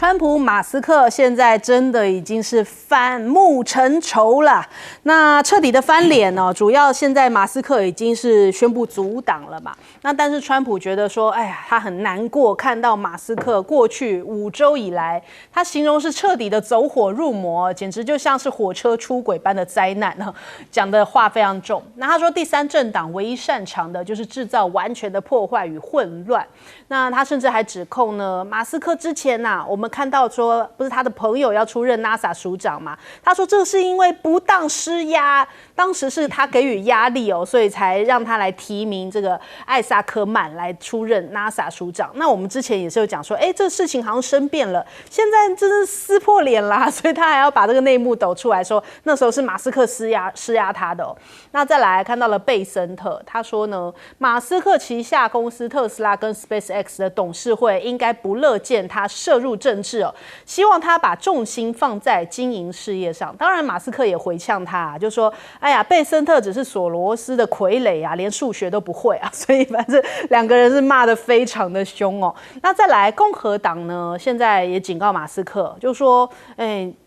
川普、马斯克现在真的已经是反目成仇了，那彻底的翻脸哦。主要现在马斯克已经是宣布阻挡了嘛，那但是川普觉得说，哎呀，他很难过，看到马斯克过去5周以来，他形容是彻底的走火入魔，简直就像是火车出轨般的灾难啊，讲的话非常重。那他说，第三政党唯一擅长的就是制造完全的破坏与混乱。那他甚至还指控呢，马斯克之前我们看到说，不是他的朋友要出任 NASA 署长嘛？他说这是因为不当施压，当时是他给予压力哦，所以才让他来提名这个艾萨克曼来出任 NASA 署长。那我们之前也是有讲说，这事情好像生变了，现在真是撕破脸啦，所以他还要把这个内幕抖出来说，那时候是马斯克施压他的哦。那再来看到了贝森特，他说呢，马斯克旗下公司特斯拉跟 SpaceX 的董事会应该不乐见他涉入政治哦，希望他把重心放在经营事业上。当然，马斯克也回呛他就说：“哎呀，贝森特只是索罗斯的傀儡啊，连数学都不会啊。”所以反正两个人是骂得非常的凶哦。那再来，共和党呢，现在也警告马斯克，就说：“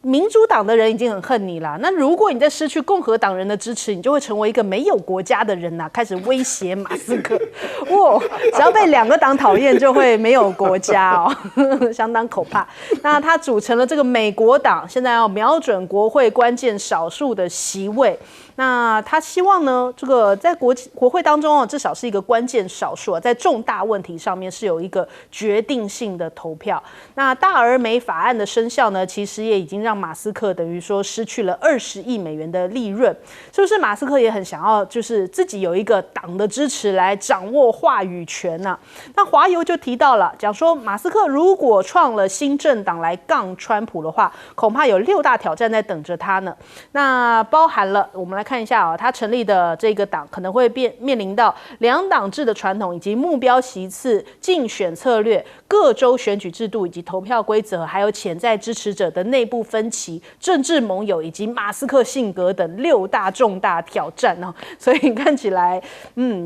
民主党的人已经很恨你啦，那如果你再失去共和党人的支持，你就会成为一个没有国家的人开始威胁马斯克。哇，只要被2个党讨厌，就会没有国家哦，相当可怕。那他组成了这个美国党，现在要瞄准国会关键少数的席位。那他希望呢，这个在国会当中至少是一个关键少数在重大问题上面是有一个决定性的投票。那大而美法案的生效呢，其实也已经让马斯克等于说失去了20亿美元的利润，是不是？马斯克也很想要，就是自己有一个党的支持来掌握话语权啊。那华邮就提到了，讲说马斯克如果创了新政党来杠川普的话，恐怕有6大挑战在等着他呢。那包含了，我们来看一下他成立的这个党可能会面临到2党制的传统，以及目标席次、竞选策略、各州选举制度以及投票规则，还有潜在支持者的内部分歧、政治盟友以及马斯克性格等6大重大挑战哦。所以看起来，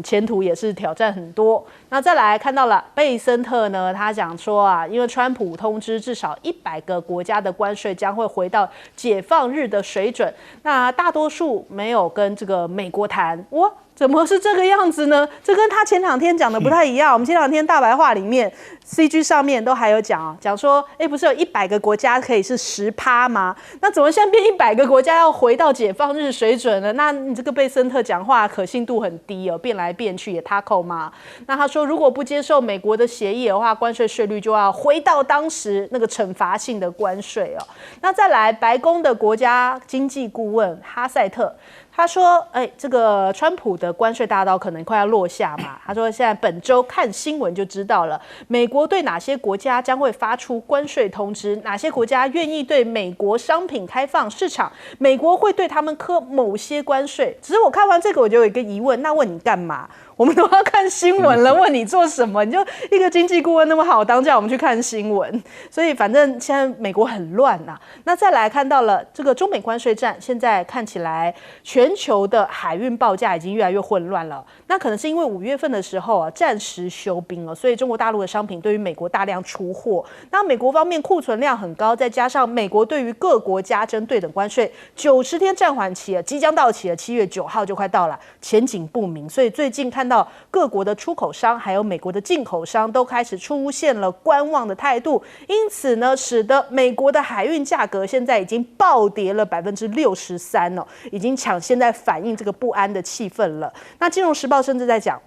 前途也是挑战很多。那再来看到了贝森特呢，他讲说因为川普通知至少100个国家的关税将会回到解放日的水准，那大多数没有跟这个美国谈。怎么是这个样子呢？这跟他前2天讲的不太一样。我们前2天大白话里面 CG 上面都还有讲说，不是有100个国家可以是10%吗？那怎么现在变100个国家要回到解放日水准了？那你这个贝森特讲话可信度很低哦，变来变去也他扣吗？那他说，如果不接受美国的协议的话，关税税率就要回到当时那个惩罚性的关税哦。那再来，白宫的国家经济顾问哈塞特。他说：“这个川普的关税大刀可能快要落下嘛。”他说：“现在本周看新闻就知道了，美国对哪些国家将会发出关税通知，哪些国家愿意对美国商品开放市场，美国会对他们科某些关税。”只是我看完这个，我就有一个疑问，那问你干嘛？我们都要看新闻了，问你做什么？你就一个经济顾问那么好当，叫我们去看新闻。所以反正现在美国很乱那再来看到了这个中美关税战，现在看起来全球的海运报价已经越来越混乱了。那可能是因为5月份的时候暂时休兵了，所以中国大陆的商品对于美国大量出货。那美国方面库存量很高，再加上美国对于各国加征对等关税90天暂缓期即将到期了，7月9号就快到了，前景不明。所以最近看到各国的出口商还有美国的进口商都开始出现了观望的态度，因此呢，使得美国的海运价格现在已经暴跌了63%已经抢先在反映这个不安的气氛了。那《金融时报》甚至在讲。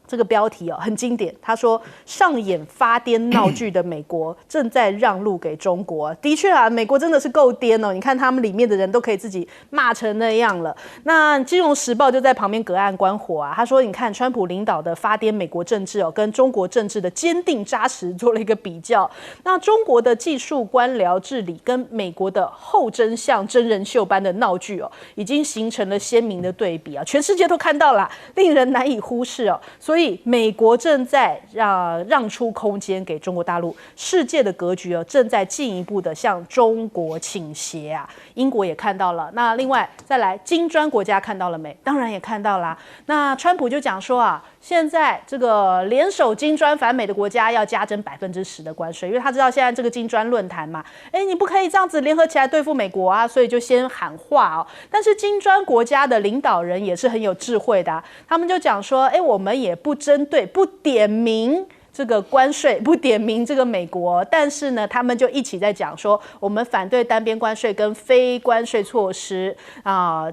这个标题很经典，他说上演发癫闹剧的美国正在让路给中国。的确美国真的是够癫哦！你看他们里面的人都可以自己骂成那样了。那《金融时报》就在旁边隔岸观火他说你看川普领导的发癫美国政治跟中国政治的坚定扎实做了一个比较。那中国的技术官僚治理跟美国的后真相真人秀般的闹剧已经形成了鲜明的对比全世界都看到了，令人难以忽视所所以美国正在让出空间给中国大陆，世界的格局正在进一步的向中国倾斜啊。英国也看到了，那另外再来金砖国家看到了没？当然也看到啦。那川普就讲说啊，现在这个联手金砖反美的国家要加征10%的关税，因为他知道现在这个金砖论坛嘛，你不可以这样子联合起来对付美国啊，所以就先喊话哦。但是金砖国家的领导人也是很有智慧的他们就讲说，我们也不针对、不点名这个关税，不点名这个美国，但是呢，他们就一起在讲说，我们反对单边关税跟非关税措施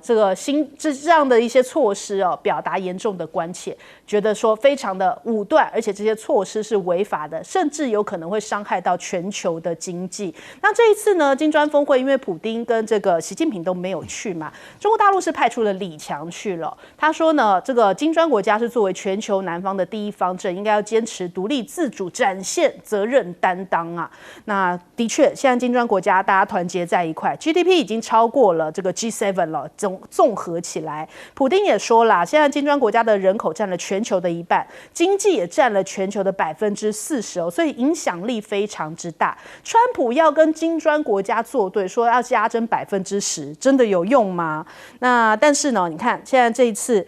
这样的一些措施表达严重的关切，觉得说非常的武断，而且这些措施是违法的，甚至有可能会伤害到全球的经济。那这一次呢，金砖峰会因为普丁跟这个习近平都没有去嘛，中国大陆是派出了李强去了。他说呢，这个金砖国家是作为全球南方的第一方阵，应该要坚持独立自主，展现责任担当啊。那的确，现在金砖国家大家团结在一块 ，GDP 已经超过了这个 G7 了，综合起来，普丁也说了，现在金砖国家的人口占了全球的一半，经济也占了全球的40%所以影响力非常之大。川普要跟金砖国家作对，说要加征10%，真的有用吗？那但是呢，你看现在这一次，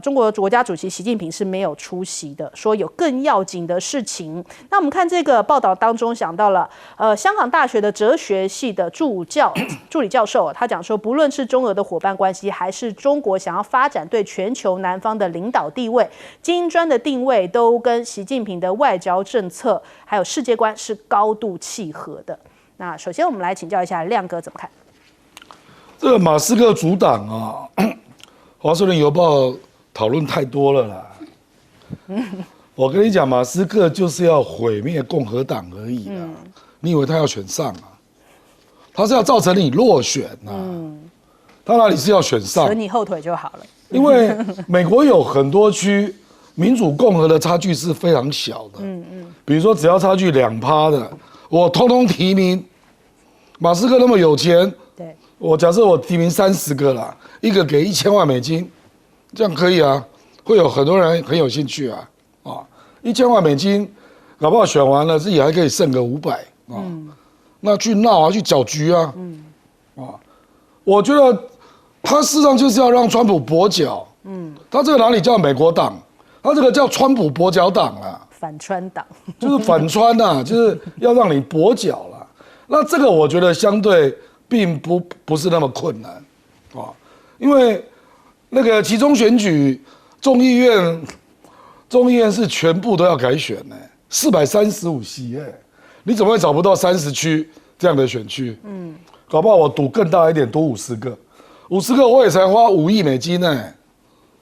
中国国家主席习近平是没有出席的，说有更要紧的事情。那我们看这个报道当中想到了，香港大学的哲学系的助理教授，他讲说，不论是中俄的伙伴关系，还是中国想要发展对全球南方的领导地位，金砖的定位都跟习近平的外交政策还有世界观是高度契合的。那首先我们来请教一下亮哥怎么看？这个马斯克主党啊，华盛顿邮报讨论太多了啦。我跟你讲，马斯克就是要毁灭共和党而已啦。你以为他要选上啊？他是要造成你落选啊。他哪里是要选上？扯你后腿就好了。因为美国有很多区民主共和的差距是非常小的。比如说只要差距2%的，我通通提名。马斯克那么有钱，对，我假设我提名30个啦，一个给1000万美金，这样可以啊，会有很多人很有兴趣啊。1000万美金，搞不好选完了自己还可以剩个500啊。那去闹啊，去搅局啊。我觉得他事实上就是要让川普跛脚。他这个哪里叫美国党？他这个叫川普跛脚党啊。反川党就是反川啊，就是要让你跛脚了。那这个我觉得相对并不是那么困难因为那个期中选举，众议院是全部都要改选435席你怎么会找不到30区这样的选区？搞不好我赌更大一点，赌50个，50个我也才花5亿美金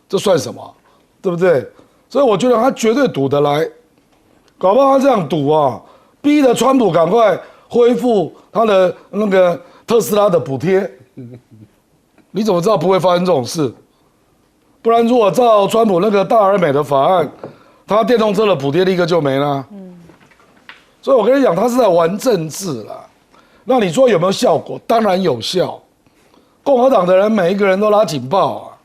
这算什么？对不对？所以我觉得他绝对赌得来，搞不好他这样赌逼得川普赶快恢复他的那个特斯拉的补贴。你怎么知道不会发生这种事？不然如果照川普那个大而美的法案，他电动车的补贴立刻就没了。所以我跟你讲，他是在玩政治啦。那你说有没有效果？当然有效。共和党的人每一个人都拉警报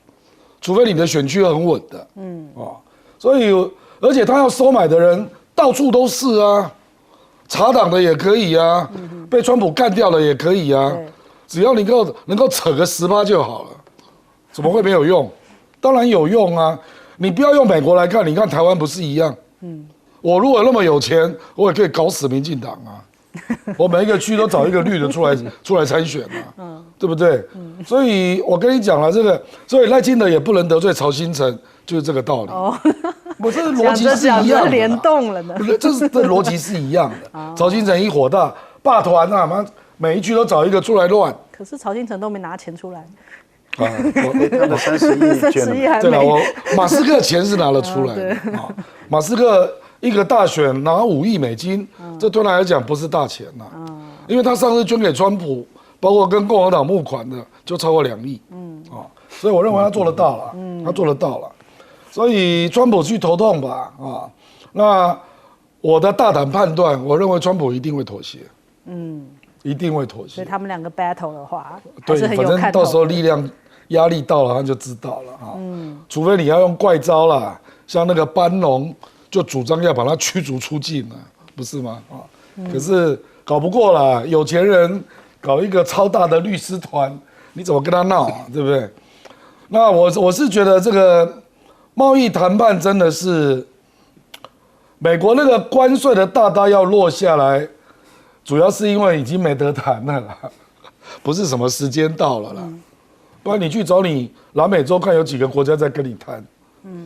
除非你的选区很稳的。所以而且他要收买的人到处都是查党的也可以被川普干掉了也可以只要能够扯个10%就好了，怎么会没有用？当然有用你不要用美国来看，你看台湾不是一样？我如果那么有钱，我也可以搞死民进党我每一个区都找一个绿的出来参选对不对？所以我跟你讲了这个，所以赖清德也不能得罪曹兴诚，就是这个道理。我这逻辑是一样的，联动了呢。这逻辑是一样的。曹兴诚一火大，霸团每一区都找一个出来乱。可是曹兴诚都没拿钱出来。他的30亿捐了。对了，马斯克钱是拿了出来的马斯克一个大选拿5亿美金，这对他来讲不是大钱因为他上次捐给川普，包括跟共和党募款的，就超过2亿。所以我认为他做得到了，他做得到了。所以川普去头痛吧那我的大胆判断，我认为川普一定会妥协。一定会妥协。所以他们两个 battle 的话，对，反正到时候力量压力到了，他就知道了除非你要用怪招啦，像那个班农就主张要把他驱逐出境了，不是吗？啊，可是搞不过啦，有钱人搞一个超大的律师团，你怎么跟他闹啊？对不对？那我是觉得这个贸易谈判真的是美国那个关税的大刀要落下来，主要是因为已经没得谈了啦，不是什么时间到了啦。不然你去找你南美洲看有几个国家在跟你谈，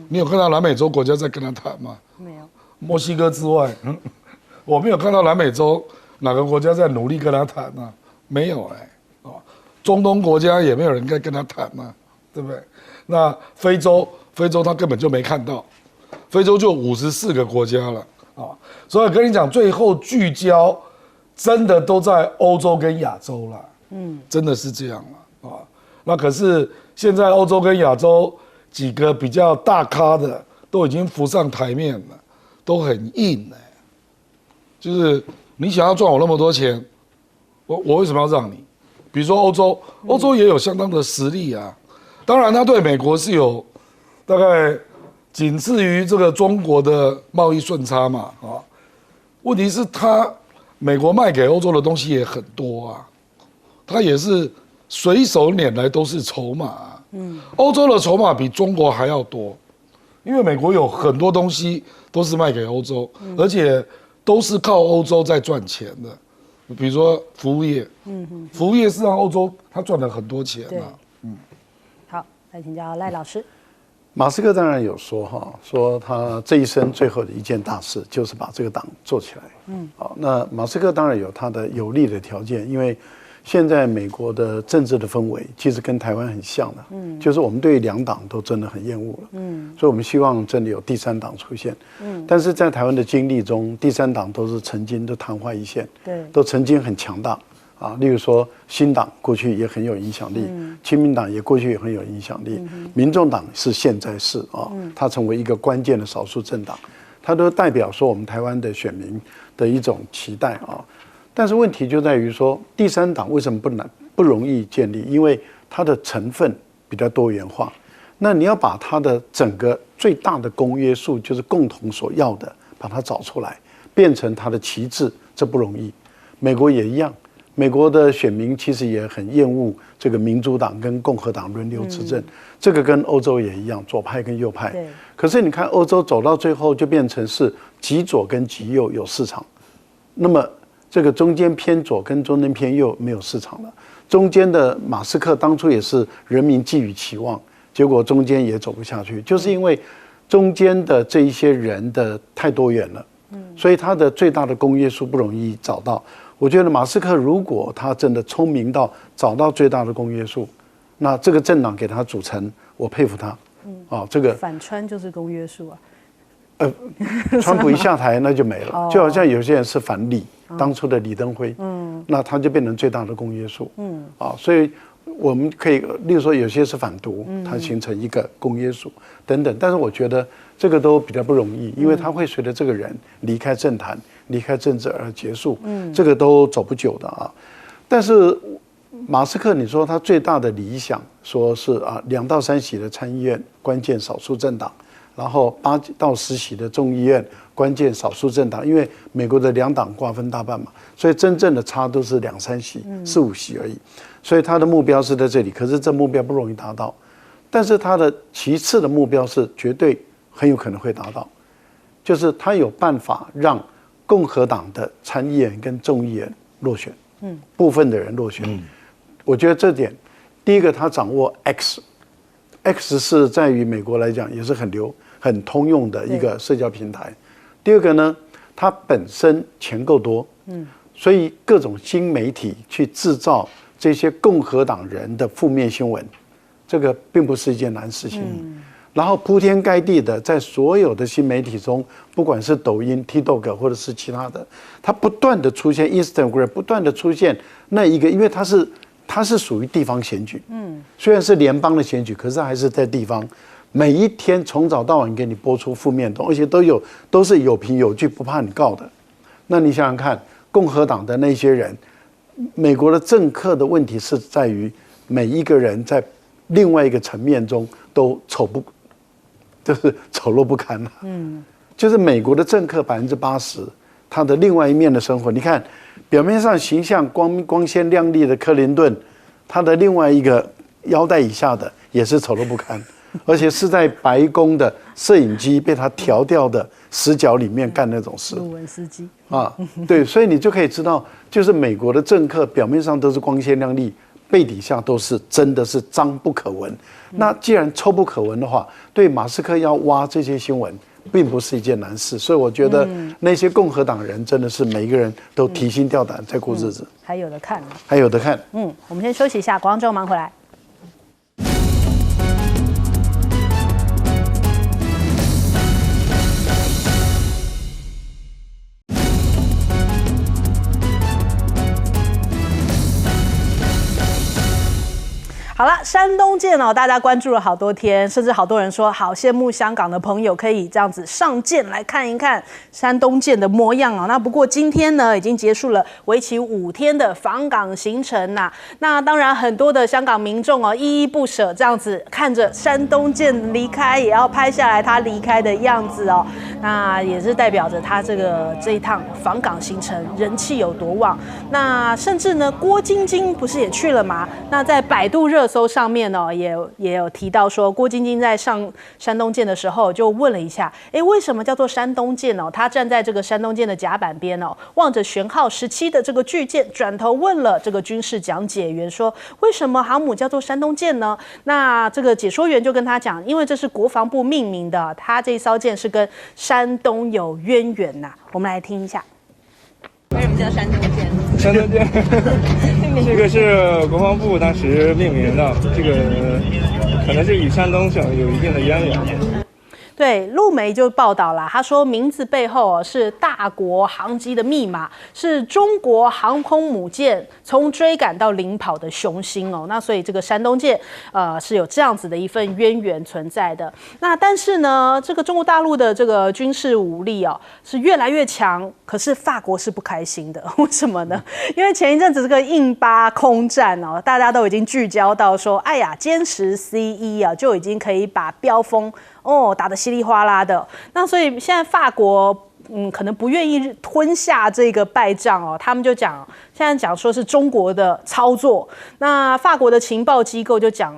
你有看到南美洲国家在跟他谈吗？没有。墨西哥之外，我没有看到南美洲哪个国家在努力跟他谈啊，没有中东国家也没有人在跟他谈嘛，对不对？那非洲他根本就没看到，非洲就54个国家了啊，所以跟你讲，最后聚焦真的都在欧洲跟亚洲啦，真的是这样了啊。那可是现在欧洲跟亚洲几个比较大咖的都已经浮上台面了，都很硬就是你想要赚我那么多钱，我为什么要让你？比如说欧洲也有相当的实力啊，当然他对美国是有大概仅次于这个中国的贸易顺差嘛啊，问题是美国卖给欧洲的东西也很多啊，他也是随手拈来都是筹码啊，欧洲的筹码比中国还要多，因为美国有很多东西都是卖给欧洲，而且都是靠欧洲在赚钱的，比如说服务业，服务业是让欧洲他赚了很多钱啊。好，来请教赖老师。马斯克当然有说他这一生最后的一件大事就是把这个党做起来。好，那马斯克当然有他的有利的条件，因为现在美国的政治的氛围其实跟台湾很像的，就是我们对两党都真的很厌恶了，所以我们希望真的有第三党出现，但是在台湾的经历中，第三党都是曾经都昙花一现，对，都曾经很强大啊，例如说新党过去也很有影响力，亲民党也过去也很有影响力，民众党是现在是啊，它成为一个关键的少数政党，它都代表说我们台湾的选民的一种期待啊。但是问题就在于说，第三党为什么不容易建立？因为它的成分比较多元化。那你要把它的整个最大的公约数，就是共同所要的，把它找出来，变成它的旗帜，这不容易。美国也一样，美国的选民其实也很厌恶这个民主党跟共和党轮流执政，这个跟欧洲也一样，左派跟右派。可是你看欧洲走到最后，就变成是极左跟极右有市场，那么这个中间偏左跟中间偏右没有市场了。中间的马斯克当初也是人民寄予期望，结果中间也走不下去，就是因为中间的这一些人的太多元了，所以他的最大的公约数不容易找到。我觉得马斯克如果他真的聪明到找到最大的公约数，那这个政党给他组成，我佩服他。这个反川就是公约数啊。川普一下台那就没了，就好像有些人是反李，当初的李登辉，那他就变成最大的公约数，所以我们可以，例如说有些是反独，它形成一个公约数等等，但是我觉得这个都比较不容易，因为他会随着这个人离开政坛、离开政治而结束，这个都走不久的啊。但是马斯克，你说他最大的理想，说是2到3席的参议院关键少数政党。然后8到10席的众议院关键少数政党，因为美国的2党瓜分大半嘛，所以真正的差都是2、3席、4、5席而已。所以他的目标是在这里，可是这目标不容易达到。但是他的其次的目标是绝对很有可能会达到，就是他有办法让共和党的参议员跟众议员落选，部分的人落选。我觉得这点，第一个他掌握 X 是在于美国来讲也是很通用的一个社交平台。第二个呢，它本身钱够多，所以各种新媒体去制造这些共和党人的负面新闻，这个并不是一件难事情。然后铺天盖地的在所有的新媒体中，不管是抖音、TikTok 或者是其他的，它不断的出现 Instagram， 不断的出现那一个，因为它是属于地方选举，虽然是联邦的选举，可是还是在地方，每一天从早到晚给你播出负面的，而且都是有凭有据，不怕你告的。那你想想看，共和党的那些人，美国的政客的问题是在于每一个人在另外一个层面中都就是丑陋不堪了。就是美国的政客80%，他的另外一面的生活，你看表面上形象光鲜亮丽的克林顿，他的另外一个腰带以下的也是丑陋不堪。而且是在白宫的摄影机被他调掉的死角里面干那种事。鲁文斯基啊，对，所以你就可以知道，就是美国的政客表面上都是光鲜亮丽，背底下都是真的是脏不可闻。那既然臭不可闻的话，对马斯克要挖这些新闻，并不是一件难事。所以我觉得那些共和党人真的是每一个人都提心吊胆在过日子。还有的看呢，还有的看。我们先休息一下，广告之后马上回来。好了，山东舰哦，大家关注了好多天，甚至好多人说好羡慕香港的朋友可以这样子上舰来看一看山东舰的模样哦。那不过今天呢，已经结束了为期5天的访港行程呐。那当然，很多的香港民众哦，依依不舍，这样子看着山东舰离开，也要拍下来他离开的样子哦。那也是代表着他这一趟访港行程人气有多旺。那甚至呢，郭晶晶不是也去了吗？那在百度热搜上面哦，也有提到说，郭晶晶在上山东舰的时候就问了一下，为什么叫做山东舰哦？他站在这个山东舰的甲板边哦，望着舷号17的这个巨舰，转头问了这个军事讲解员说，为什么航母叫做山东舰呢？那这个解说员就跟他讲，因为这是国防部命名的，他这一艘舰是跟山东有渊源呐。我们来听一下。为什么叫山东舰？山东舰，这个是国防部当时命名的，这个可能是与山东省有一定的渊源。对，陆媒就报道了，他说名字背后是大国航机的密码，是中国航空母舰从追赶到领跑的雄心哦。那所以这个山东舰是有这样子的一份渊源存在的。那但是呢，这个中国大陆的这个军事武力哦是越来越强，可是法国是不开心的，为什么呢？因为前一阵子这个印巴空战哦，大家都已经聚焦到说，哎呀，歼十 C1啊就已经可以把标风打得稀里哗啦的，那所以现在法国可能不愿意吞下这个败仗哦，他们就讲现在讲说是中国的操作，那法国的情报机构就讲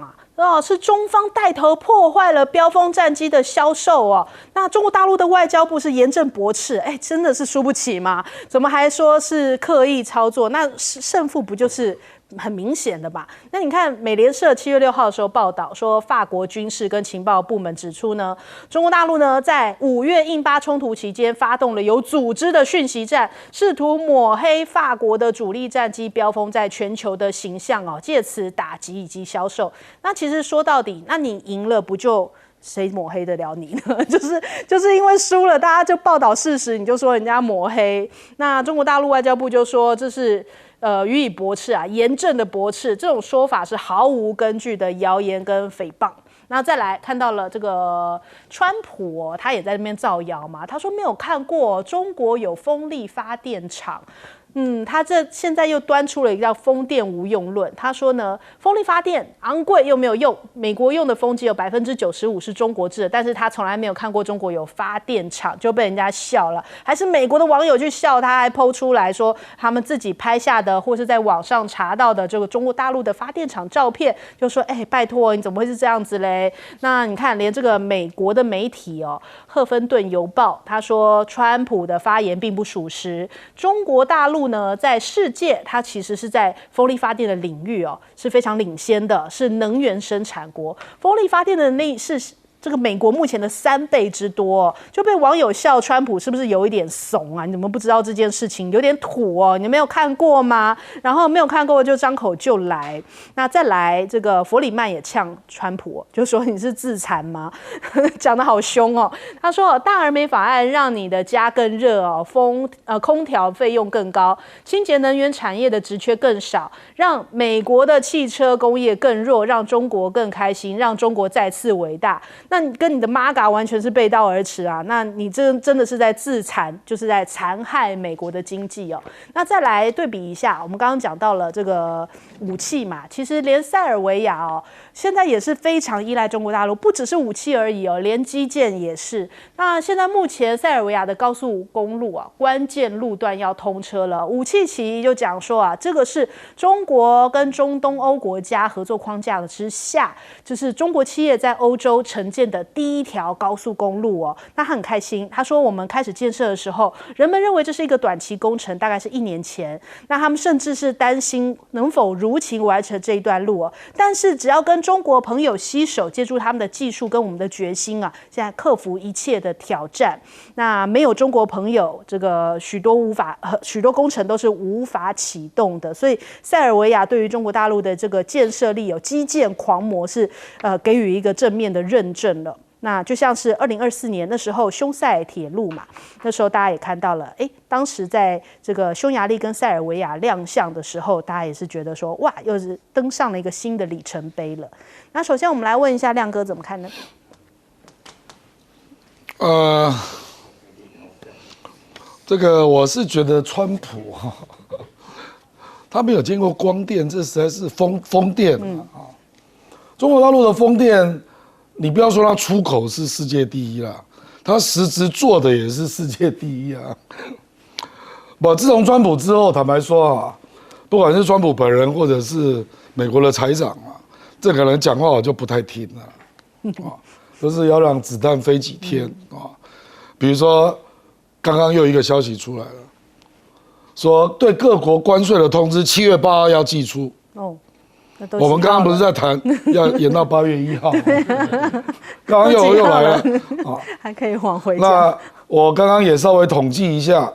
是中方带头破坏了标风战机的销售哦。那中国大陆的外交部是严正驳斥，真的是输不起吗？怎么还说是刻意操作？那胜负不就是很明显的吧？那你看美联社7月6号的时候报道说，法国军事跟情报部门指出呢，中国大陆呢在5月印巴冲突期间发动了有组织的讯息战，试图抹黑法国的主力战机标风在全球的形象哦，借此打击以及销售。那其实说到底，那你赢了不就谁抹黑得了你呢？就是因为输了，大家就报道事实，你就说人家抹黑。那中国大陆外交部就说这是予以驳斥啊，严正的驳斥，这种说法是毫无根据的谣言跟诽谤。那再来看到了这个川普他也在那边造谣嘛，他说没有看过中国有风力发电厂。他这现在又端出了一个叫风电无用论。他说呢，风力发电昂贵又没有用，美国用的风机有95%是中国制的，但是他从来没有看过中国有发电厂，就被人家笑了。还是美国的网友去笑他，还po出来说他们自己拍下的或是在网上查到的这个中国大陆的发电厂照片，就说拜托你怎么会是这样子嘞？那你看连这个美国的媒体赫芬顿邮报他说川普的发言并不属实，中国大陆呢，在世界它其实是在风力发电的领域是非常领先的，是能源生产国。风力发电的能力是这个美国目前的3倍之多就被网友笑川普是不是有一点怂啊？你怎么不知道这件事情有点土哦？你没有看过吗？然后没有看过就张口就来。那再来这个弗里曼也呛川普就说你是自残吗？讲得好凶哦。他说大而美法案让你的家更热空调费用更高，清洁能源产业的职缺更少，让美国的汽车工业更弱，让中国更开心，让中国再次伟大。那你跟你的 MAGA 完全是背道而驰啊！那你这真的是在自残，就是在残害美国的经济哦。那再来对比一下，我们刚刚讲到了这个武器嘛，其实连塞尔维亚哦，现在也是非常依赖中国大陆，不只是武器而已哦，连基建也是。那现在目前塞尔维亚的高速公路啊，关键路段要通车了。武契奇就讲说啊，这个是中国跟中东欧国家合作框架之下，就是中国企业在欧洲承建的第一条高速公路哦。那他很开心，他说我们开始建设的时候，人们认为这是一个短期工程，大概是1年前。那他们甚至是担心能否如期完成这一段路哦。但是只要跟中国朋友携手，借助他们的技术跟我们的决心啊，现在克服一切的挑战。那没有中国朋友，这个许多工程都是无法启动的。所以塞尔维亚对于中国大陆的这个建设力有基建狂魔是给予一个正面的认证了。那就像是2024年那时候匈塞铁路嘛，那时候大家也看到了，当时在这个匈牙利跟塞尔维亚亮相的时候，大家也是觉得说，哇，又是登上了一个新的里程碑了。那首先我们来问一下亮哥怎么看呢？这个我是觉得川普他没有见过光电，这实在是风电啊。中国大陆的风电，你不要说它出口是世界第一啦，它实质做的也是世界第一啊。自从川普之后，坦白说啊，不管是川普本人或者是美国的财长啊，这个人讲话我就不太听了都是要让子弹飞几天啊。比如说，刚刚又一个消息出来了，说对各国关税的通知7月8号要寄出。我们刚刚不是在谈要延到8月1号吗？刚刚又来了还可以往回。那我刚刚也稍微统计一下，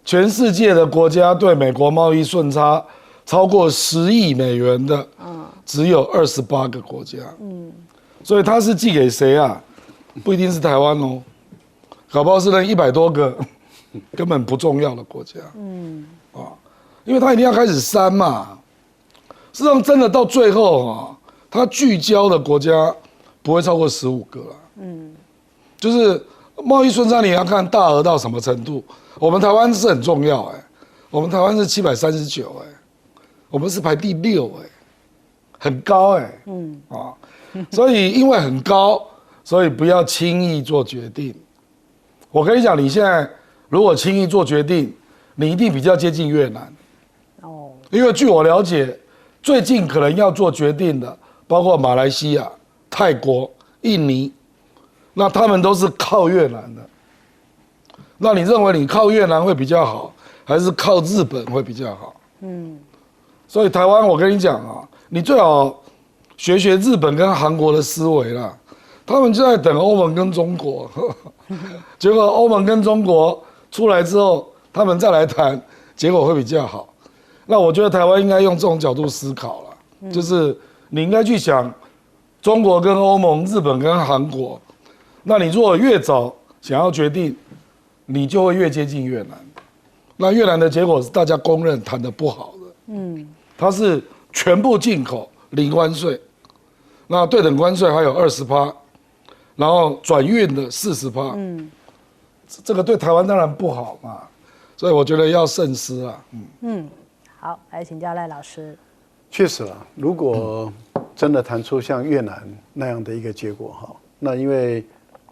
全世界的国家对美国贸易顺差超过10亿美元的，只有28个国家。所以他是寄给谁啊？不一定是台湾哦，搞不好是那100多个根本不重要的国家。因为他一定要开始删嘛。事实上，真的到最后他聚焦的国家不会超过15个了。就是贸易顺差你要看大额到什么程度。我们台湾是很重要我们台湾是739我们是排第6很高所以因为很高，所以不要轻易做决定。我跟你讲，你现在如果轻易做决定，你一定比较接近越南。因为据我了解，最近可能要做决定的，包括马来西亚、泰国、印尼，那他们都是靠越南的。那你认为你靠越南会比较好，还是靠日本会比较好？所以台湾，我跟你讲你最好学日本跟韩国的思维啦。他们就在等欧盟跟中国，结果欧盟跟中国出来之后，他们再来谈，结果会比较好。那我觉得台湾应该用这种角度思考了，就是你应该去想中国跟欧盟、日本跟韩国，那你如果越早想要决定，你就会越接近越南。那越南的结果是大家公认谈得不好的，它是全部进口零关税，那对等关税还有20%，然后转运的40%，这个对台湾当然不好嘛，所以我觉得要慎思啊。好，来请教赖老师。确实了，如果真的谈出像越南那样的一个结果那因为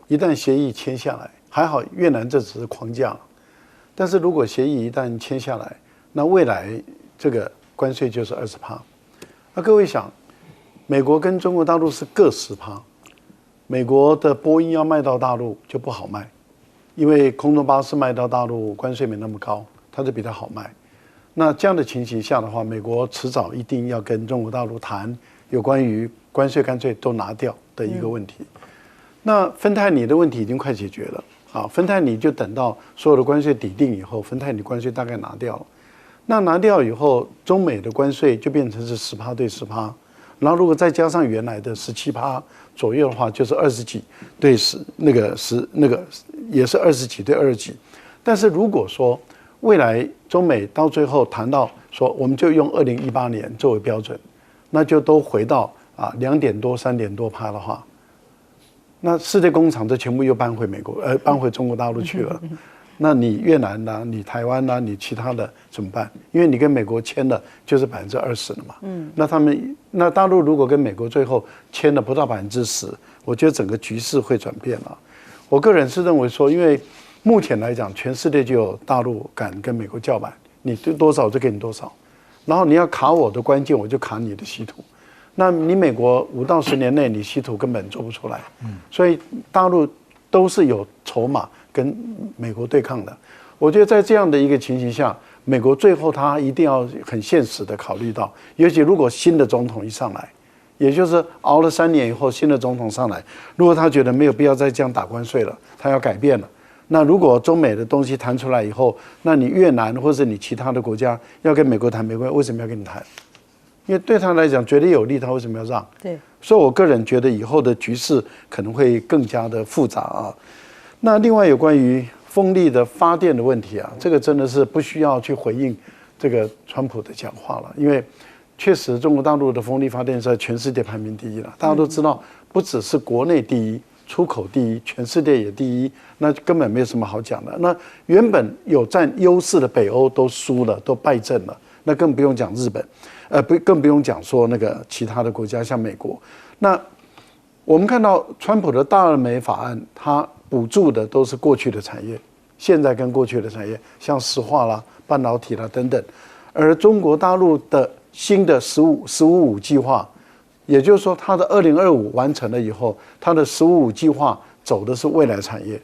一旦协议签下来，还好越南这只是框架，但是如果协议一旦签下来，那未来这个关税就是20%。那各位想，美国跟中国大陆是各10%，美国的波音要卖到大陆就不好卖，因为空中巴士卖到大陆关税没那么高，它就比它好卖。那这样的情形下的话，美国迟早一定要跟中国大陆谈有关于关税干脆都拿掉的一个问题。那芬太尼的问题已经快解决了芬太尼就等到所有的关税抵定以后，芬太尼关税大概拿掉了。那拿掉以后，中美的关税就变成是10%对10%，然后如果再加上原来的17%左右的话，就是20几对10，那个也是20几对20几。但是如果说未来中美到最后谈到说，我们就用2018年作为标准，那就都回到2点多3点多%的话，那世界工厂都全部又搬回搬回中国大陆去了。那你越南呐、你台湾呐、你其他的怎么办？因为你跟美国签的就是20%了嘛。那大陆如果跟美国最后签了不到10%，我觉得整个局势会转变了。我个人是认为说，因为目前来讲，全世界就有大陆敢跟美国叫板，你多少就给你多少，然后你要卡我的关键，我就卡你的稀土。那你美国5到10年内你稀土根本做不出来，所以大陆都是有筹码跟美国对抗的。我觉得在这样的一个情形下，美国最后他一定要很现实的考虑到，尤其如果新的总统一上来，也就是熬了3年以后，新的总统上来，如果他觉得没有必要再这样打关税了，他要改变了。那如果中美的东西谈出来以后，那你越南或者你其他的国家要跟美国谈，美国为什么要跟你谈？因为对他来讲绝对有利，他为什么要让？对，所以我个人觉得以后的局势可能会更加的复杂啊。那另外有关于风力的发电的问题啊，这个真的是不需要去回应这个川普的讲话了，因为确实中国大陆的风力发电在全世界排名第1了。大家都知道，不只是国内第1，出口第1，全世界也第1，那根本没有什么好讲的。那原本有占优势的北欧都输了，都败阵了，那更不用讲日本。更不用讲说那个其他的国家，像美国。那我们看到川普的大而美法案，它补助的都是过去的产业，现在跟过去的产业，像石化啦、半导体啦等等。而中国大陆的新的15-15-5计划，也就是说，它的2025完成了以后，它的15-5计划走的是未来产业。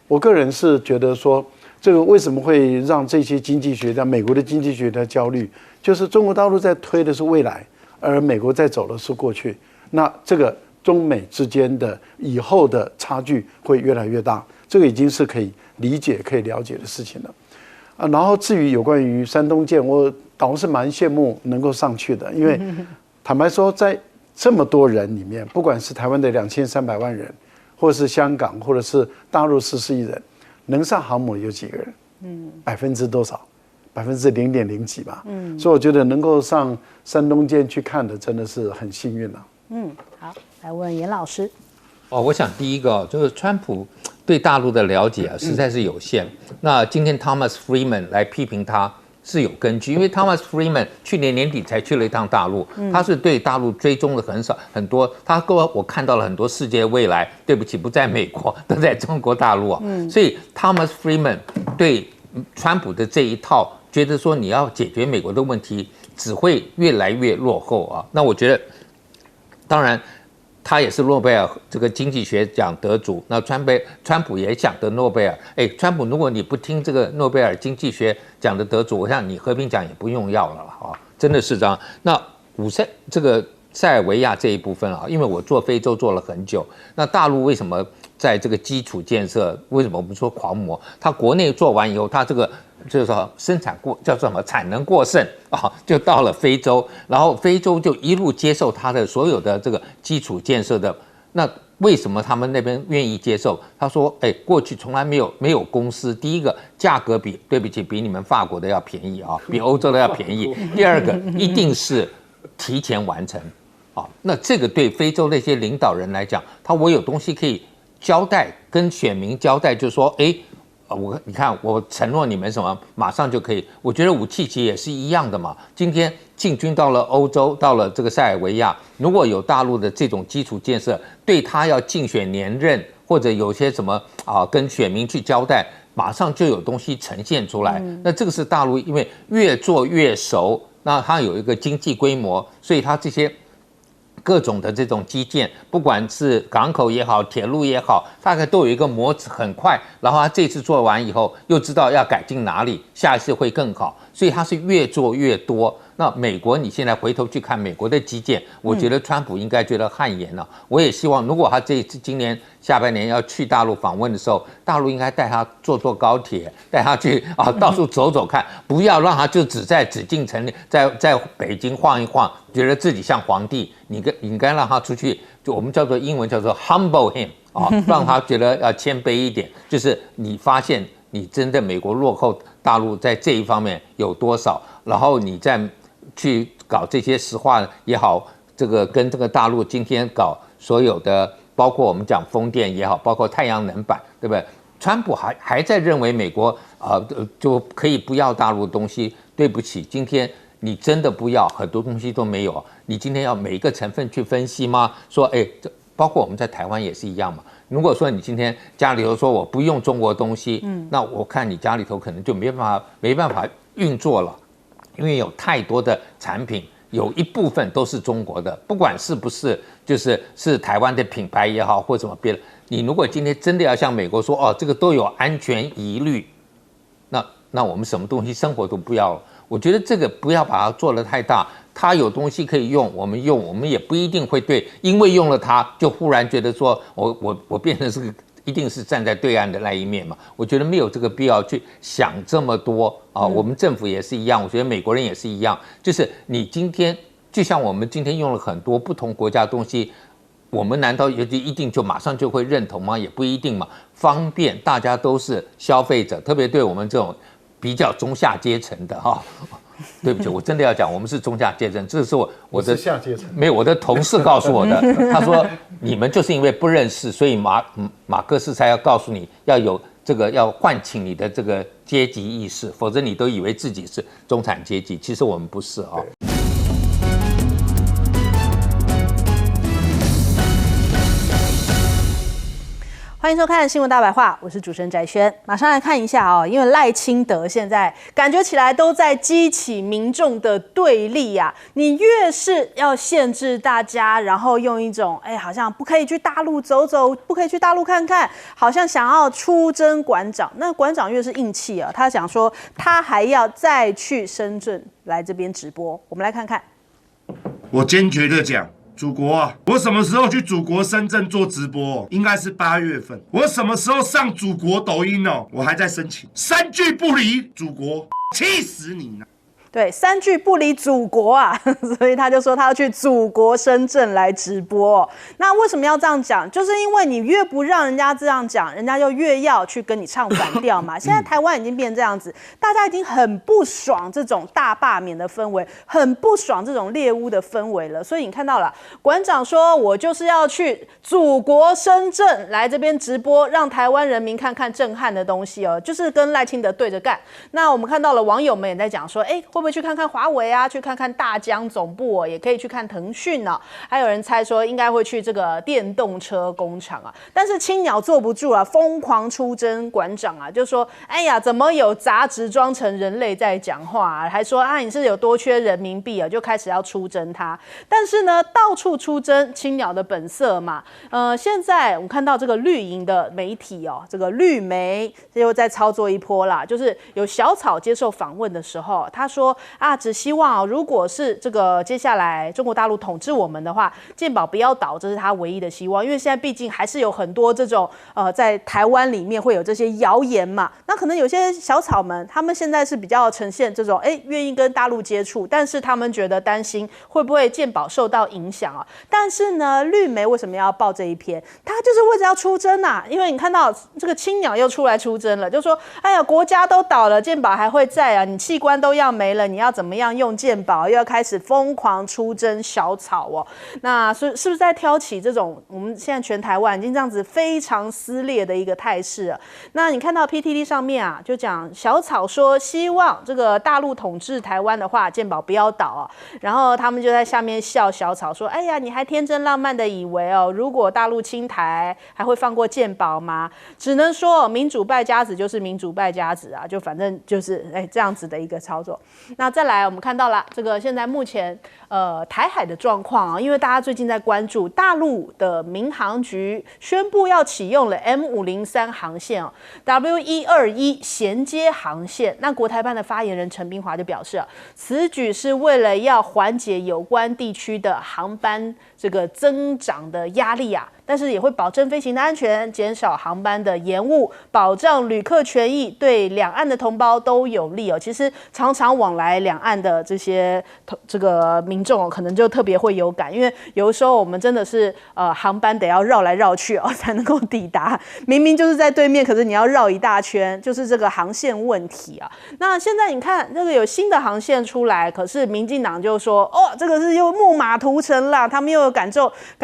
我个人是觉得说，这个为什么会让这些经济学家、美国的经济学家焦虑？就是中国大陆在推的是未来，而美国在走的是过去。那这个中美之间的以后的差距会越来越大，这个已经是可以理解、可以了解的事情了。然后至于有关于山东舰，我倒是蛮羡慕能够上去的，因为坦白说，在这么多人里面，不管是台湾的2300万人，或者是香港，或者是大陆14亿人，能上航母有几个人？%多少？0.0几吧。所以我觉得能够上山东舰去看的，真的是很幸运了。好，来问严老师。我想第一个就是川普对大陆的了解实在是有限。那今天 Thomas Friedman 来批评他是有根据，因为 Thomas Friedman 去年年底才去了一趟大陆，他是对大陆追踪的很多，他跟我看到了很多世界未来，对不起，不在美国，都在中国大陆啊。所以 Thomas Friedman 对川普的这一套，觉得说你要解决美国的问题，只会越来越落后啊。那我觉得，当然。他也是诺贝尔这个经济学奖得主，那川普也想得诺贝尔。川普，如果你不听这个诺贝尔经济学奖的得主，我想你和平奖也不用要了啊，真的是这样。那这个塞尔维亚这一部分啊，因为我做非洲做了很久，那大陆为什么在这个基础建设，为什么我们说狂魔？他国内做完以后，他这个就是说生产叫做什么产能过剩啊，就到了非洲，然后非洲就一路接受他的所有的这个基础建设的。那为什么他们那边愿意接受？他说，过去从来没有公司，第一个价格对不起比你们法国的要便宜啊，比欧洲的要便宜。第二个一定是提前完成啊，那这个对非洲那些领导人来讲，我有东西可以交代，跟选民交代，就是说，你看，我承诺你们什么，马上就可以。我觉得武契奇也是一样的嘛。今天进军到了欧洲，到了这个塞尔维亚，如果有大陆的这种基础建设，对他要竞选连任或者有些什么跟选民去交代，马上就有东西呈现出来。那这个是大陆，因为越做越熟，那它有一个经济规模，所以它这些。各种的这种基建，不管是港口也好，铁路也好，大概都有一个模子，很快。然后他这次做完以后，又知道要改进哪里，下一次会更好，所以他是越做越多。那美国，你现在回头去看美国的基建，我觉得川普应该觉得汗颜了。我也希望，如果他今年下半年要去大陆访问的时候，大陆应该带他坐高铁，带他去到处走走看，不要让他就只在紫禁城里，在北京晃一晃，觉得自己像皇帝。你应该让他出去，就我们叫做英文叫做 humble him 让他觉得要谦卑一点。就是你发现你真的美国落后大陆在这一方面有多少，然后你再去搞这些石化也好，这个跟这个大陆今天搞所有的包括我们讲风电也好，包括太阳能板，对不对？川普还在认为美国就可以不要大陆的东西。对不起，今天你真的不要，很多东西都没有。你今天要每一个成分去分析吗？说，包括我们在台湾也是一样嘛。如果说你今天家里头说我不用中国东西，那我看你家里头可能就没办法运作了，因为有太多的产品，有一部分都是中国的，不管是不是是台湾的品牌也好，或什么别的。你如果今天真的要向美国说，这个都有安全疑虑，那我们什么东西生活都不要了。我觉得这个不要把它做得太大，它有东西可以用，我们用，我们也不一定会对，因为用了它就忽然觉得说我变成一定是站在对岸的那一面嘛。我觉得没有这个必要去想这么多啊。我们政府也是一样，我觉得美国人也是一样，就是你今天就像我们今天用了很多不同国家的东西。我们难道一定就马上就会认同吗？也不一定嘛。方便，大家都是消费者，特别对我们这种比较中下阶层的哈。对不起，我真的要讲，我们是中下阶层，这是我的下阶层。没有，我的同事告诉我的，他说你们就是因为不认识，所以马克思才要告诉你要有这个要唤醒你的这个阶级意识，否则你都以为自己是中产阶级，其实我们不是啊。欢迎收看《新闻大白话》，我是主持人翟轩。马上来看一下因为赖清德现在感觉起来都在激起民众的对立啊。你越是要限制大家，然后用一种好像不可以去大陆走走，不可以去大陆看看，好像想要出征馆长。那馆长越是硬气啊，他想说他还要再去深圳来这边直播。我们来看看。我坚决的讲。祖国啊，我什么时候去祖国深圳做直播？应该是8月份。我什么时候上祖国抖音哦？我还在申请，3句不离祖国，气死你了！对，3句不离祖国啊，所以他就说他要去祖国深圳来直播。那为什么要这样讲？就是因为你越不让人家这样讲，人家就越要去跟你唱反调嘛。现在台湾已经变这样子，大家已经很不爽这种大罢免的氛围，很不爽这种猎巫的氛围了。所以你看到了，馆长说我就是要去祖国深圳来这边直播，让台湾人民看看震撼的东西哦，就是跟赖清德对着干。那我们看到了网友们也在讲说，会不会去看看华为啊，去看看大疆总部也可以去看腾讯呢。还有人猜说应该会去这个电动车工厂啊，但是青鸟坐不住啊，疯狂出征馆长啊，就说怎么有杂质装成人类在讲话啊，还说你是有多缺人民币啊，就开始要出征他。但是呢，到处出征青鸟的本色嘛。现在我们看到这个绿营的媒体这个绿媒又在操作一波啦，就是有小草接受访问的时候，他说只希望如果是这个接下来中国大陆统治我们的话，健保不要倒，这是他唯一的希望。因为现在毕竟还是有很多这种在台湾里面会有这些谣言嘛。那可能有些小草们，他们现在是比较呈现这种愿意跟大陆接触，但是他们觉得担心会不会健保受到影响啊。但是呢，绿媒为什么要报这一篇？他就是为了要出征啊。因为你看到这个青鸟又出来出征了，就说国家都倒了，健保还会在啊，你器官都要没了，你要怎么样用健保？又要开始疯狂出征小草哦。那是不是在挑起这种我们现在全台湾已经这样子非常撕裂的一个态势了？那你看到 PTT 上面就讲小草说希望这个大陆统治台湾的话，健保不要倒然后他们就在下面笑小草说：“你还天真浪漫的以为如果大陆侵台还会放过健保吗？只能说民主败家子就是民主败家子啊，就反正就是这样子的一个操作。”那再来，我们看到了这个现在目前台海的状况因为大家最近在关注大陆的民航局宣布要启用了 M503 航线W121 衔接航线。那国台办的发言人陈彬华就表示此举是为了要缓解有关地区的航班这个增长的压力但是也会保证飞行的安全，减少航班的延误，保障旅客权益，对两岸的同胞都有利其实常常往来两岸的这个民众可能就特别会有感，因为有的时候我们真的是航班得要绕来绕去才能够抵达，明明就是在对面，可是你要绕一大圈，就是这个航线问题那现在你看这个有新的航线出来，可是民进党就说这个是又木马屠城啦，他们又有感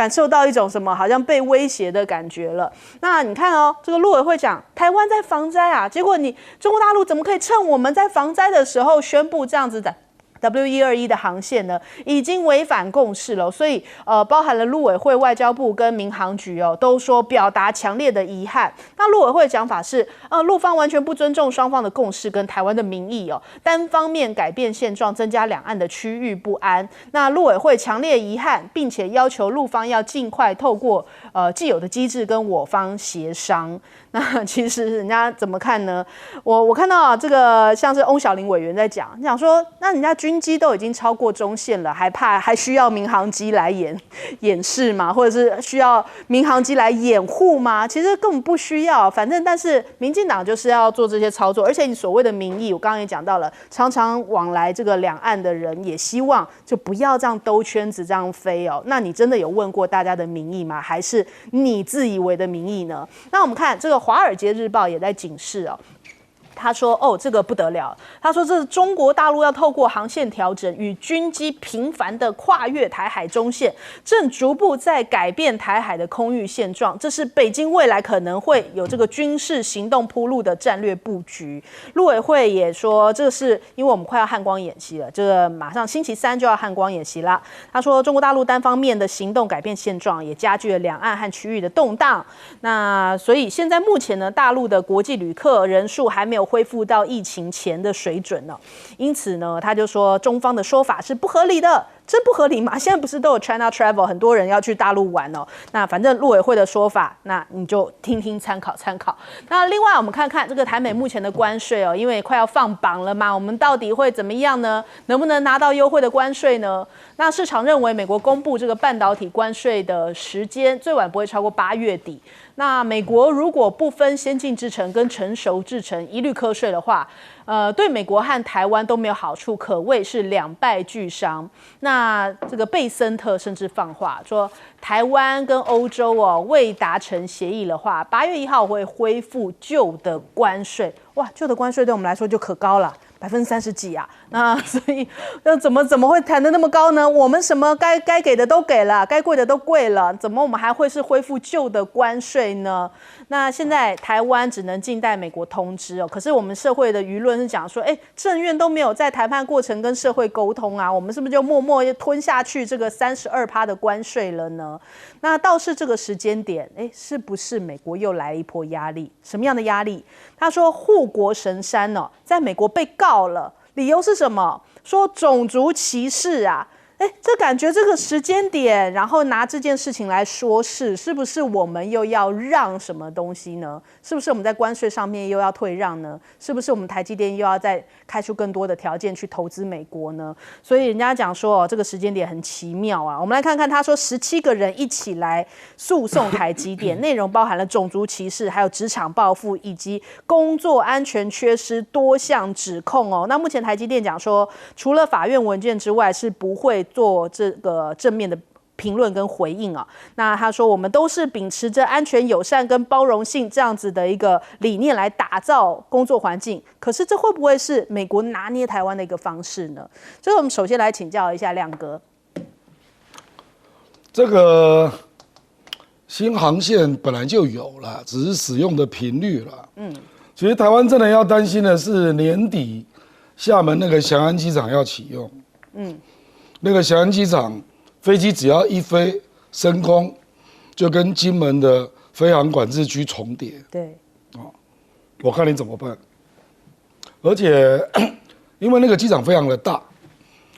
受到一种什么好像被威胁的感觉了。那你看哦，这个陆委会讲台湾在防灾啊，结果你中国大陆怎么可以趁我们在防灾的时候宣布这样子的W121的航线呢，已经违反共识了，所以包含了陆委会、外交部跟民航局哦，都说表达强烈的遗憾。那陆委会的讲法是，陆方完全不尊重双方的共识跟台湾的民意哦，单方面改变现状，增加两岸的区域不安。那陆委会强烈遗憾，并且要求陆方要尽快透过既有的机制跟我方协商。那其实人家怎么看呢？我看到这个像是翁小玲委员在讲说，那人家军机都已经超过中线了，还需要民航机来掩饰吗？或者是需要民航机来掩护吗？其实根本不需要，反正但是民进党就是要做这些操作，而且你所谓的民意，我刚刚也讲到了，常常往来这个两岸的人也希望就不要这样兜圈子这样飞哦。那你真的有问过大家的民意吗？还是你自以为的民意呢？那我们看这个《华尔街日报》也在警示哦。他说：“哦，这个不得了。他说这是中国大陆要透过航线调整与军机频繁的跨越台海中线，正逐步在改变台海的空域现状。这是北京未来可能会有这个军事行动铺路的战略布局。”陆委会也说，这是因为我们快要汉光演习了，这个马上星期3就要汉光演习啦。他说，中国大陆单方面的行动改变现状，也加剧了两岸和区域的动荡。那所以现在目前呢，大陆的国际旅客人数还没有恢复到疫情前的水准了，因此呢，他就说中方的说法是不合理的。真不合理吗？现在不是都有 China Travel， 很多人要去大陆玩哦。那反正陆委会的说法，那你就听听参考参考。那另外我们看看这个台美目前的关税哦，因为快要放榜了嘛，我们到底会怎么样呢？能不能拿到优惠的关税呢？那市场认为美国公布这个半导体关税的时间最晚不会超过8月底。那美国如果不分先进制程跟成熟制程一律课税的话，对美国和台湾都没有好处，可谓是两败俱伤。那这个贝森特甚至放话说，台湾跟欧洲未达成协议的话，8月1号会恢复旧的关税。哇，旧的关税对我们来说就可高了。30%几啊？那所以那怎么会谈得那么高呢？我们什么该给的都给了，该贵的都贵了，怎么我们还会是恢复旧的关税呢？那现在台湾只能静待美国通知哦。可是我们社会的舆论是讲说，政院都没有在谈判过程跟社会沟通啊，我们是不是就默默吞下去这个32%的关税了呢？那倒是这个时间点，是不是美国又来一波压力？什么样的压力？他说护国神山哦，在美国被告了，理由是什么？说种族歧视啊。这感觉这个时间点，然后拿这件事情来说事，是不是我们又要让什么东西呢？是不是我们在关税上面又要退让呢？是不是我们台积电又要再开出更多的条件去投资美国呢？所以人家讲说，这个时间点很奇妙啊。我们来看看，他说17个人一起来诉讼台积电，内容包含了种族歧视，还有职场报复以及工作安全缺失多项指控哦。那目前台积电讲说，除了法院文件之外，是不会做这个正面的评论跟回应啊。那他说，我们都是秉持着安全、友善跟包容性这样子的一个理念来打造工作环境。可是这会不会是美国拿捏台湾的一个方式呢？所以我们首先来请教一下亮哥。这个新航线本来就有了，只是使用的频率了。其实台湾真的要担心的是年底厦门那个翔安机场要启用。那个翔安机场飞机只要一飞升空，就跟金门的飞航管制区重叠。对，我看你怎么办。而且因为那个机场非常的大，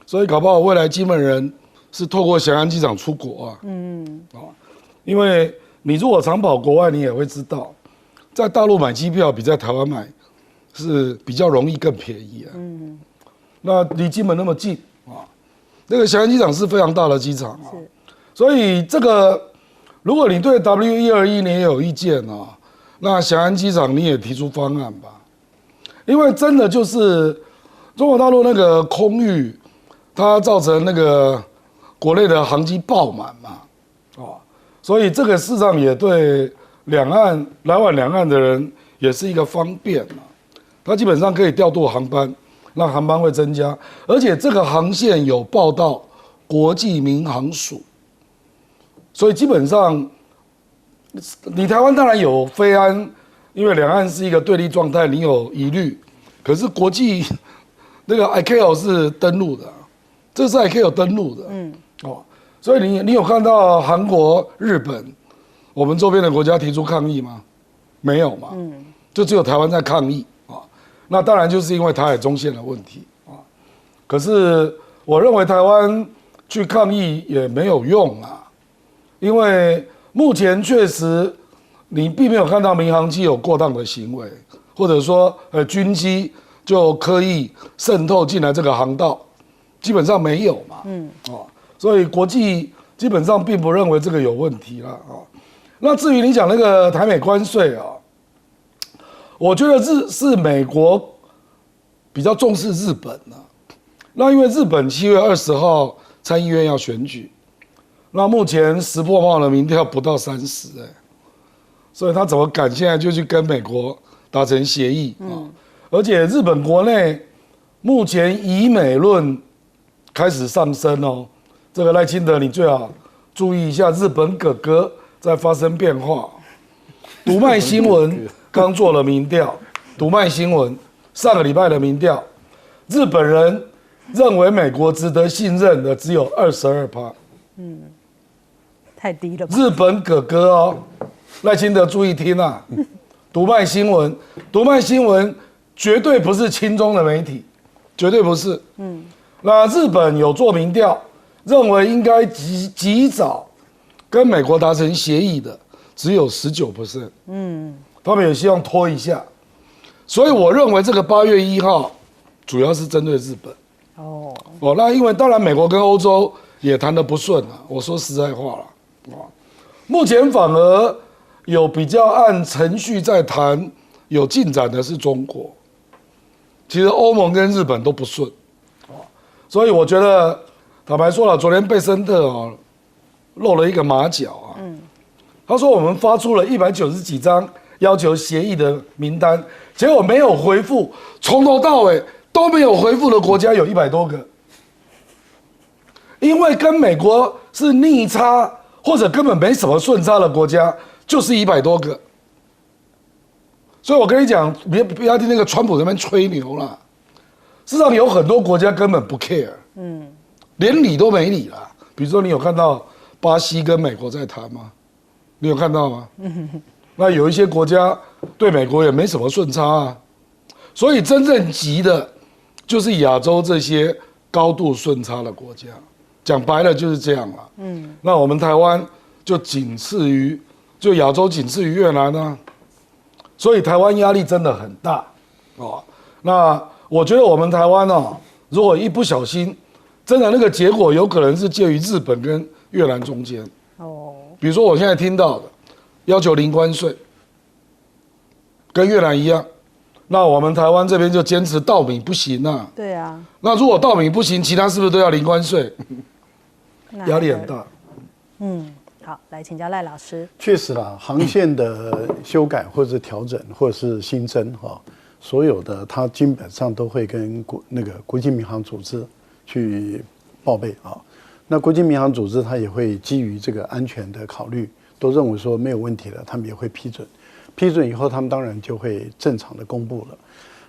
所以搞不好未来金门人是透过翔安机场出国啊。因为你如果常跑国外，你也会知道，在大陆买机票比在台湾买是比较容易更便宜啊。那离金门那么近啊。那个翔安机场是非常大的机场啊，所以这个如果你对 W121你也有意见啊，那翔安机场你也提出方案吧，因为真的就是中国大陆那个空域，它造成那个国内的航机爆满嘛，所以这个事实上也对两岸来往两岸的人也是一个方便啊，它基本上可以调度航班。让航班会增加，而且这个航线有报到国际民航署，所以基本上你台湾当然有飞安，因为两岸是一个对立状态，你有疑虑。可是国际那个 ICAO 是登陆的，这是 ICAO 登陆的，所以你有看到韩国、日本，我们周边的国家提出抗议吗？没有嘛，就只有台湾在抗议啊。那当然就是因为台海中线的问题啊。可是我认为台湾去抗议也没有用啊，因为目前确实你并没有看到民航机有过当的行为，或者说军机就刻意渗透进来这个航道，基本上没有嘛，所以国际基本上并不认为这个有问题了啊。那至于你讲那个台美关税啊，我觉得是美国比较重视日本啊。那因为日本7月20号参议院要选举，那目前时报报的民调不到30，所以他怎么敢现在就去跟美国达成协议啊？而且日本国内目前以美论开始上升哦。这个赖清德，你最好注意一下，日本哥哥在发生变化。读卖新闻刚做了民调，读卖新闻上个礼拜的民调，日本人认为美国值得信任的只有22%，太低了吧？日本哥哥哦，赖清德注意听啊，读卖新闻，读卖新闻绝对不是亲中的媒体，绝对不是。那日本有做民调，认为应该及早跟美国达成协议的只有19%，他们也希望拖一下，所以我认为这个8月1号主要是针对日本。那因为当然美国跟欧洲也谈得不顺啊，我说实在话了，目前反而有比较按程序在谈有进展的是中国，其实欧盟跟日本都不顺，所以我觉得坦白说了，昨天贝森特露了一个马脚啊，他说我们发出了190几张要求协议的名单，结果没有回复，从头到尾都没有回复的国家有100多个，因为跟美国是逆差或者根本没什么顺差的国家就是100多个，所以我跟你讲，不要听那个川普那边吹牛啦，事实上有很多国家根本不 care，连理都没理啦。比如说你有看到巴西跟美国在谈吗？你有看到吗？那有一些国家对美国也没什么顺差啊，所以真正急的就是亚洲这些高度顺差的国家，讲白了就是这样了。那我们台湾就仅次于，就亚洲仅次于越南啊，所以台湾压力真的很大哦。那我觉得我们台湾哦，如果一不小心，真的那个结果有可能是介于日本跟越南中间。比如说我现在听到的，要求零关税，跟越南一样。那我们台湾这边就坚持稻米不行啊。对啊。那如果稻米不行，其他是不是都要零关税？压力很大。好，来请教赖老师。确实啦，航线的修改或者调整或者是新增所有的它基本上都会跟国际民航组织去报备啊。那国际民航组织它也会基于这个安全的考虑，都认为说没有问题了，他们也会批准。批准以后，他们当然就会正常的公布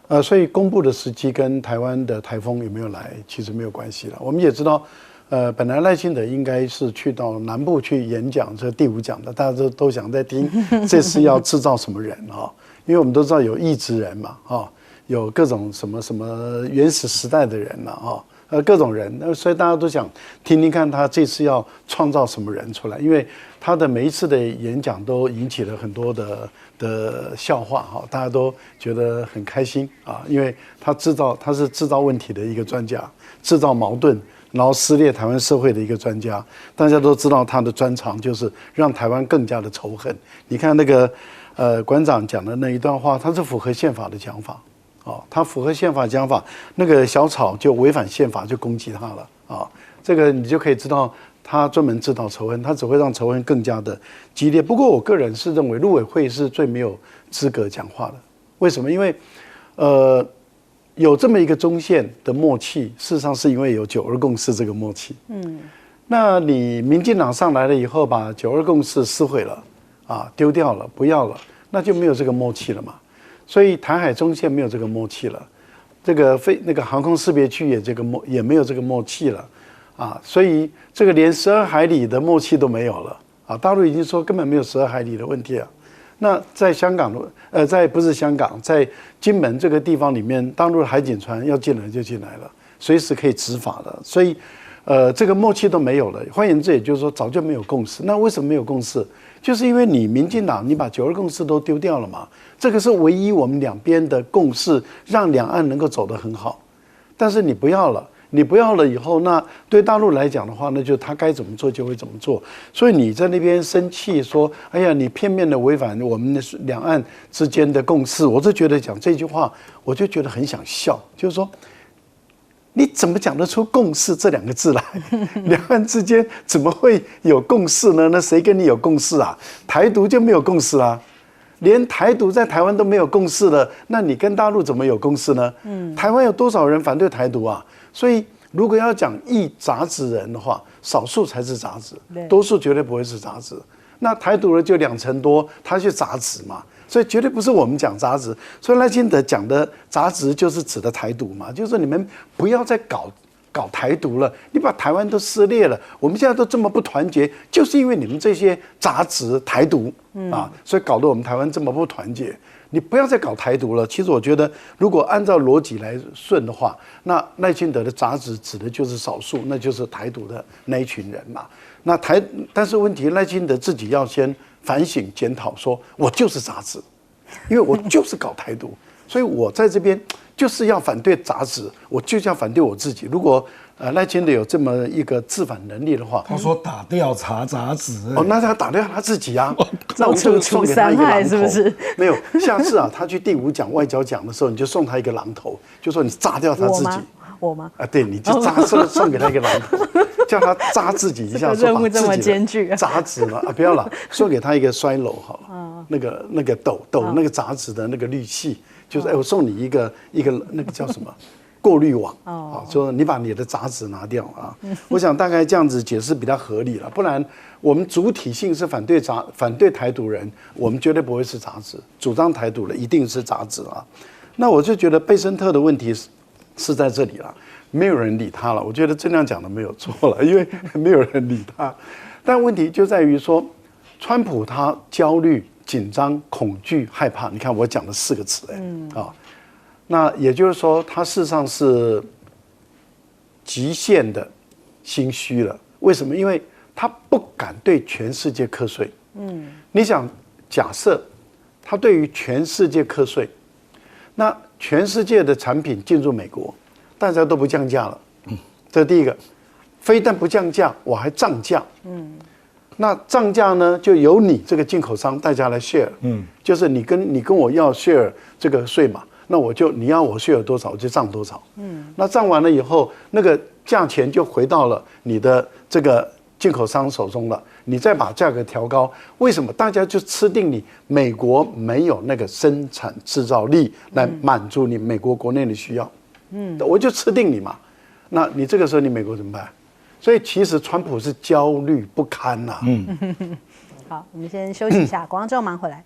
了。所以公布的时机跟台湾的台风有没有来，其实没有关系了。我们也知道，本来赖清德应该是去到南部去演讲，这第5讲的，大家都想在听这次要制造什么人啊？因为我们都知道有异质人嘛，有各种什么原始时代的人了各种人，所以大家都想听听看他这次要创造什么人出来，因为他的每一次的演讲都引起了很多的笑话大家都觉得很开心因为他是制造问题的一个专家，制造矛盾，然后撕裂台湾社会的一个专家。大家都知道他的专长就是让台湾更加的仇恨。你看那个馆长讲的那一段话，他是符合宪法的讲法。他符合宪法讲法，那个小草就违反宪法就攻击他了这个你就可以知道他专门制造仇恨，他只会让仇恨更加的激烈。不过我个人是认为陆委会是最没有资格讲话的。为什么？因为有这么一个中线的默契，事实上是因为有9·2共识这个默契。那你民进党上来了以后，把9·2共识撕毁了丢掉了，不要了，那就没有这个默契了嘛。所以台海中线没有这个默契了，这个那个航空识别区也没有这个默契了所以这个连12海里的默契都没有了大陆已经说根本没有12海里的问题那在香港不是香港，在金门这个地方里面，大陆的海警船要进来就进来了，随时可以执法的，所以这个默契都没有了。换言之，也就是说早就没有共识。那为什么没有共识？就是因为你民进党你把9·2共识都丢掉了嘛，这个是唯一我们两边的共识，让两岸能够走得很好。但是你不要了。你不要了以后，那对大陆来讲的话，那就他该怎么做就会怎么做。所以你在那边生气说：“哎呀，你片面的违反我们的两岸之间的共识。”我就觉得讲这句话，我就觉得很想笑，就是说，你怎么讲得出共识这2个字来？两岸之间怎么会有共识呢？那谁跟你有共识啊？台独就没有共识啊。连台独在台湾都没有共识了，那你跟大陆怎么有共识呢？台湾有多少人反对台独啊？所以如果要讲一杂子人的话，少数才是杂子，多数绝对不会是杂子。那台独人就2成多，他是杂子嘛，所以绝对不是我们讲杂子。所以赖清德讲的杂子就是指的台独嘛，就是说你们不要再搞台独了，你把台湾都撕裂了，我们现在都这么不团结，就是因为你们这些杂子台独所以搞得我们台湾这么不团结。你不要再搞台独了。其实我觉得，如果按照逻辑来顺的话，那赖清德的杂子指的就是少数，那就是台独的那一群人嘛。但是问题，赖清德自己要先反省检讨，说我就是杂子，因为我就是搞台独，所以我在这边就是要反对杂子，我就是要反对我自己。如果赖清德有这么一个自反能力的话，他说打掉杂子，那他打掉他自己啊，那我们就送给他一个榔头，是不是？没有，下次他去第5讲外交奖的时候，你就送他一个榔头，就说你炸掉他自己。我吗？对，你就送给他一个榔头，叫他扎自己一下，说任务这么艰巨，杂质了不要了，送给他一个摔篓好了，那个抖那个杂质的那个滤器，就是我送你一个那个叫什么？过滤网说你把你的杂质拿掉我想大概这样子解释比较合理了，不然我们主体性是反对台独人，我们绝对不会是杂质，主张台独的一定是杂质那我就觉得贝森特的问题是在这里了，没有人理他了。我觉得这样讲的没有错了，因为没有人理他。但问题就在于说，川普他焦虑、紧张、恐惧、害怕。你看我讲的4个词，那也就是说，他事实上是极限的心虚了。为什么？因为他不敢对全世界课税。你想假设他对于全世界课税，那全世界的产品进入美国，大家都不降价了。这是第一个，非但不降价，我还涨价。那涨价呢，就由你这个进口商大家来 share。就是你跟我要 share 这个税嘛。那你要我 share 多少，我就涨多少。那涨完了以后，那个价钱就回到了你的这个进口商手中了。你再把价格调高，为什么？大家就吃定你美国没有那个生产制造力来满足你美国国内的需要。我就吃定你嘛。那你这个时候你美国怎么办？所以其实川普是焦虑不堪呐。好，我们先休息一下，广告之后马上回来。